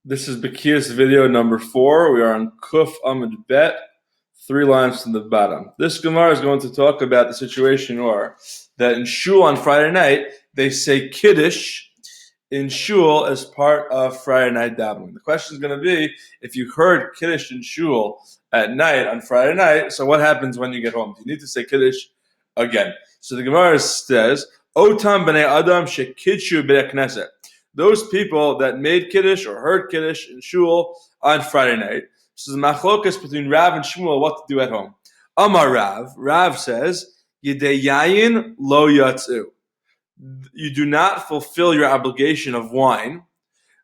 This is Bekius video number 4. We are on Kuf Amud Bet, 3 lines from the bottom. This Gemara is going to talk about the situation where that in Shul on Friday night, they say Kiddush in Shul as part of Friday night davening. The question is going to be, if you heard Kiddush in Shul at night on Friday night, so what happens when you get home? Do you need to say Kiddush again? So the Gemara says, Otam b'nei Adam shekidshu b'nei Knesset. Those people that made Kiddush or heard Kiddush in Shul on Friday night. So the machlokas between Rav and Shmuel what to do at home. Amar Rav. Rav says, Yidei yayin lo yatzu. You do not fulfill your obligation of wine,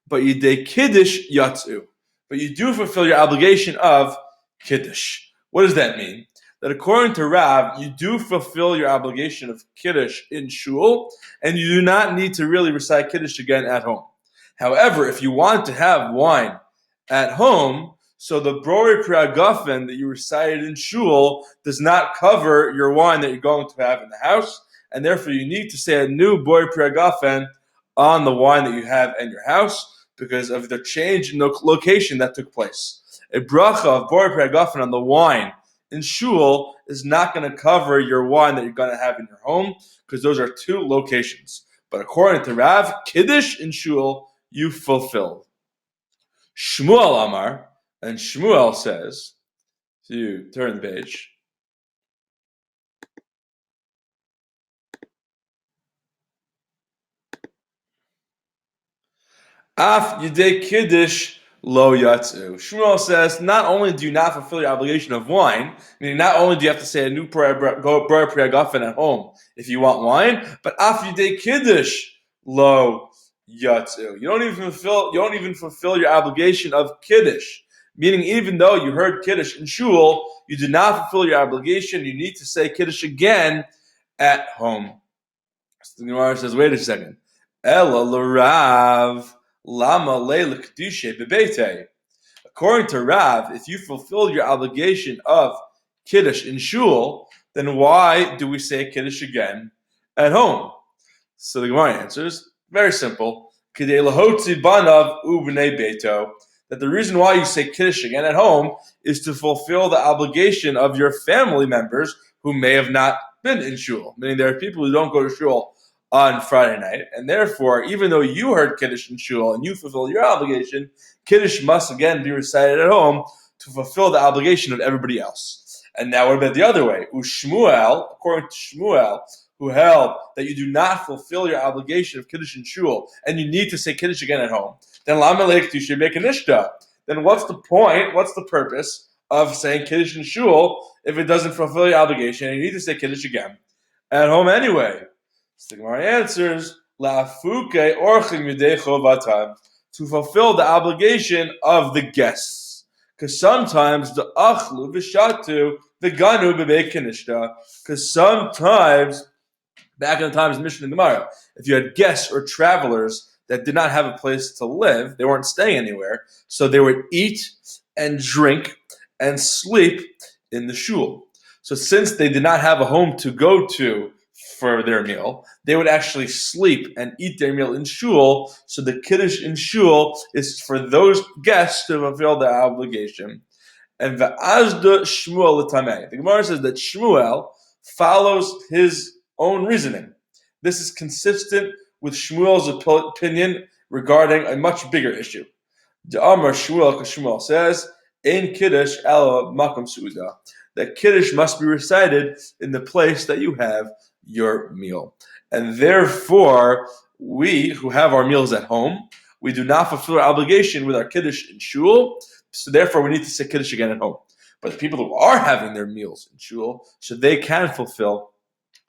but Yidei Kiddush yatzu. But you do fulfill your obligation of Kiddush. What does that mean? That according to Rav, you do fulfill your obligation of Kiddush in Shul, and you do not need to really recite Kiddush again at home. However, if you want to have wine at home, so the Brori Priagafen that you recited in Shul does not cover your wine that you're going to have in the house, and therefore you need to say a new Brori Priagafen on the wine that you have in your house because of the change in the location that took place. A bracha of Brori Priagafen on the wine in Shul is not going to cover your wine that you're going to have in your home because those are two locations. But according to Rav, Kiddush in Shul, you fulfilled. Shmuel Amar, and Shmuel says, so you turn the page. Af Yidei Kiddush Lo Yatzu. Shmuel says, not only do you not fulfill your obligation of wine, meaning not only do you have to say a new prayer Priagafen at home if you want wine, but Af Yidei Kiddush Lo Yatzu. You don't even fulfill your obligation of Kiddush. Meaning, even though you heard Kiddush in Shul, you did not fulfill your obligation. You need to say Kiddush again at home. So the Gemara says, wait a second. Ela l'Rav. Lama leila kedusha bebeite. According to Rav, if you fulfilled your obligation of Kiddush in Shul, then why do we say Kiddush again at home? So the Gemara answers, very simple. Kidei lahotzi banav ubnei beito. That the reason why you say Kiddush again at home is to fulfill the obligation of your family members who may have not been in Shul. Meaning there are people who don't go to Shul on Friday night, and therefore, even though you heard Kiddush in Shul and you fulfill your obligation, Kiddush must again be recited at home to fulfill the obligation of everybody else. And now what about the other way? Ushmuel, according to Shmuel, who held that you do not fulfill your obligation of Kiddush in Shul, and you need to say Kiddush again at home, then Lamelech you should make an ishta. Then what's the point, what's the purpose of saying Kiddush in Shul if it doesn't fulfill your obligation and you need to say Kiddush again at home anyway? So the Gemara answers, La'afuke orchim yudei chovatam, to fulfill the obligation of the guests. Because sometimes the achlu v'shatu v'ganu b'bei kinishta. Because sometimes, back in the times of Mishnah and Gemara, if you had guests or travelers that did not have a place to live, they weren't staying anywhere, so they would eat and drink and sleep in the shul. So since they did not have a home to go to for their meal, they would actually sleep and eat their meal in Shul. So the Kiddush in Shul is for those guests to fulfill their obligation. And V'azda Shmuel l'tamei. The Gemara says that Shmuel follows his own reasoning. This is consistent with Shmuel's opinion regarding a much bigger issue. D'amar Shmuel, because Shmuel says, Ein Kiddush ala makom su'uda. That Kiddush must be recited in the place that you have your meal. And therefore, we who have our meals at home, we do not fulfill our obligation with our Kiddush in Shul, so therefore we need to say Kiddush again at home. But the people who are having their meals in Shul, so they can fulfill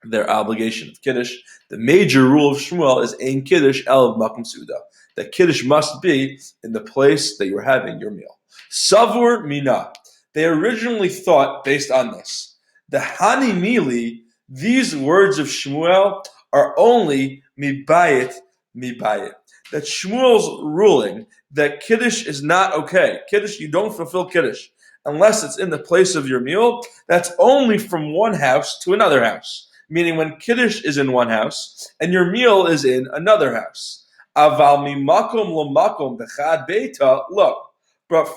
their obligation of Kiddush. The major rule of Shmuel is Ein Kiddush el makom suda. That Kiddush must be in the place that you're having your meal. Savur mina. They originally thought, based on this, the Hani Mili, these words of Shmuel are only mibayit. That Shmuel's ruling that Kiddush is not okay. Kiddush, you don't fulfill Kiddush unless it's in the place of your meal. That's only from one house to another house. Meaning when Kiddush is in one house and your meal is in another house. Aval mimakom lomakom bechad beita lo. But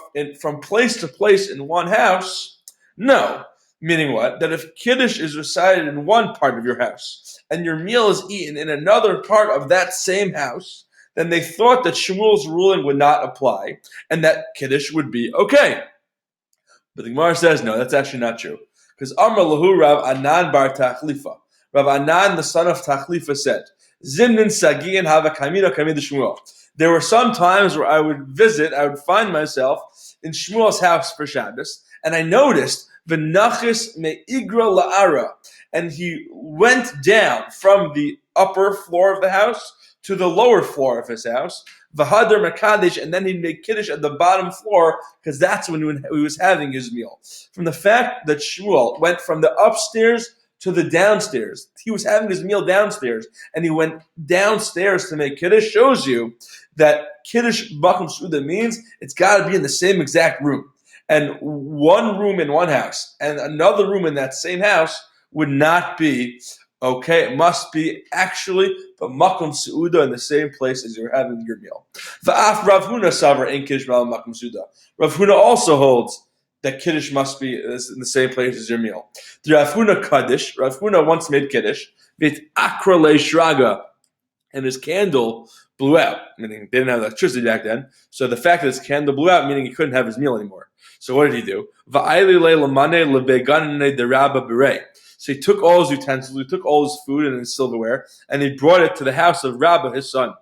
from place to place in one house, no. Meaning what? That if Kiddush is recited in one part of your house and your meal is eaten in another part of that same house, then they thought that Shmuel's ruling would not apply and that Kiddush would be okay. But the Gemara says, no, that's actually not true. Because Amar Lahu Rav Anan bar Tachlifa. Rav Anan, the son of Tachlifa, said, Zimnin Sagian Hava Kamina Kamid Shmuel. There were some times where I would find myself in Shmuel's house for Shabbos, and I noticed V'nachis me'igra la'ara, and he went down from the upper floor of the house to the lower floor of his house, V'hadar Makadesh, and then he'd make Kiddush at the bottom floor, because that's when he was having his meal. From the fact that Shmuel went from the upstairs to the downstairs, he was having his meal downstairs, and he went downstairs to make Kiddush, shows you that Kiddush Bakum Suda means it's got to be in the same exact room. And one room in one house and another room in that same house would not be okay. It must be actually the Makom Su'uda in the same place as you're having your meal. Va'af Rav Huna Savar in Kiddush Makom Su'uda. Rav Huna also holds that Kiddush must be in the same place as your meal. The Rav Huna Kaddish, Rav Huna once made Kiddush, Vit Akra Le Shraga, and his candle blew out, meaning they didn't have electricity back then. So the fact that his candle blew out, meaning he couldn't have his meal anymore. So what did he do? So he took all his utensils, he took all his food and his silverware, and he brought it to the house of Rabbah, his son,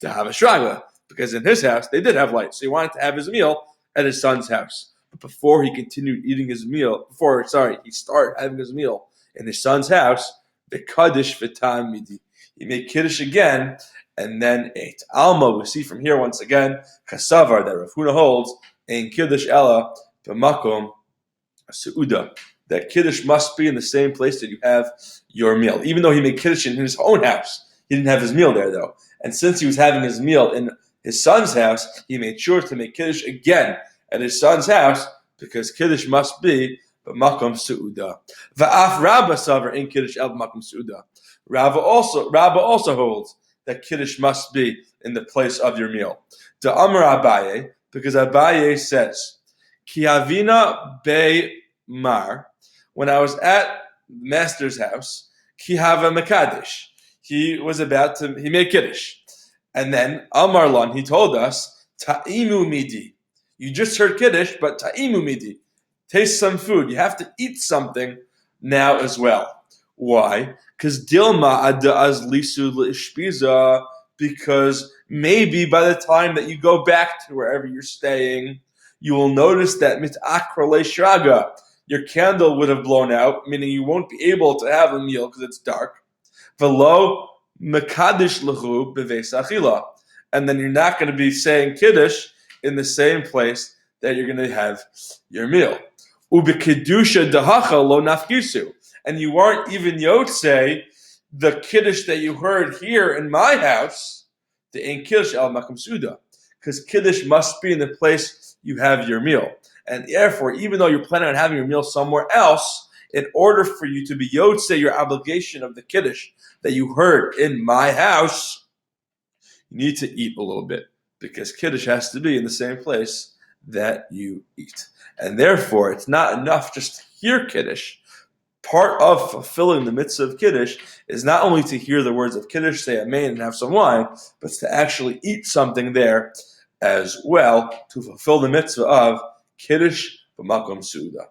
to have a shraga. Because in his house, they did have light. So he wanted to have his meal at his son's house. But before he continued eating his meal, he started having his meal in his son's house, the Kaddish V'tam Midi. He made Kiddush again, and then ate. Alma, we see from here once again, Kasavar, that Rav Huna holds, in Kiddush Ella, B'makom Su'uda, that Kiddush must be in the same place that you have your meal. Even though he made Kiddush in his own house, he didn't have his meal there though. And since he was having his meal in his son's house, he made sure to make Kiddush again at his son's house, because Kiddush must be B'makom Su'uda. Va'af Rabba Savar in Kiddush El B'makom Su'uda. Rabba also holds that Kiddush must be in the place of your meal. The Amar Abaye, because Abaye says, Ki havina be mar, when I was at the master's house, Ki hava mekadesh, he made Kiddush. And then Amar Lon, he told us, Ta'imu midi. You just heard Kiddush, but Ta'imu midi. Taste some food. You have to eat something now as well. Why? Because Dilma ada az lisu l'ishpiza, because maybe by the time that you go back to wherever you're staying, you will notice that mitakra le'shraga, your candle would have blown out, meaning you won't be able to have a meal because it's dark. V'lo mekadish l'chu b'veis achila, and then you're not going to be saying Kiddush in the same place that you're going to have your meal. U'b'kedusha dahacha lo nafkisu. And you aren't even yotzei the Kiddush that you heard here in my house, the Ein Kiddush Al Makom Suda, because Kiddush must be in the place you have your meal. And therefore, even though you're planning on having your meal somewhere else, in order for you to be yotzei your obligation of the Kiddush that you heard in my house, you need to eat a little bit, because Kiddush has to be in the same place that you eat. And therefore, it's not enough just to hear Kiddush. Part of fulfilling the mitzvah of Kiddush is not only to hear the words of Kiddush, say Amen, and have some wine, but to actually eat something there as well to fulfill the mitzvah of Kiddush B'makom Su'uda.